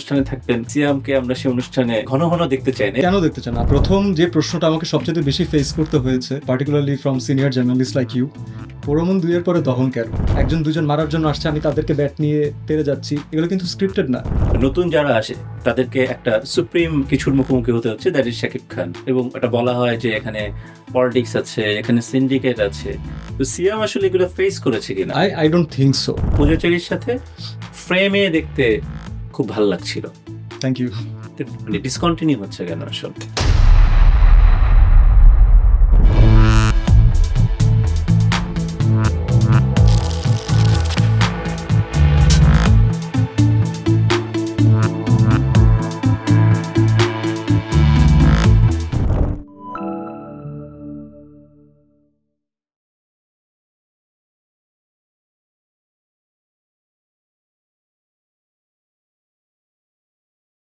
অনুষ্ঠানে থাকতেন, সিয়ামকে আমরা সেই অনুষ্ঠানে ঘন ঘন দেখতে চাই না। কেন দেখতে চান না? প্রথম যে প্রশ্নটা আমাকে সবচেয়ে বেশি ফেস করতে হয়েছে, particularly from senior journalist like you, পোড়ামন 2 এর পরে দহন কেন? একজন দুজন মারার জন্য আসছে, আমি তাদেরকে ব্যাট নিয়ে তেড়ে যাচ্ছি, এগুলো কিন্তু স্ক্রিপ্টেড না। নতুন যারা আসে তাদেরকে একটা সুপ্রিম কিছুর মুখোমুখি হতে হচ্ছে, দ্যাট ইজ শাকিব খান। এবং এটা বলা হয় যে এখানে পলিটিক্স আছে, এখানে সিন্ডিকেট আছে। তো সিয়াম আসলে এগুলো ফেস করেছে কিনা? I don't think so. পূজাচেরির সাথে ফ্রেমে দেখতে খুব ভালো লাগছিল, থ্যাংক ইউ। ডিসকন্টিনিউ হচ্ছে কেন আসলে?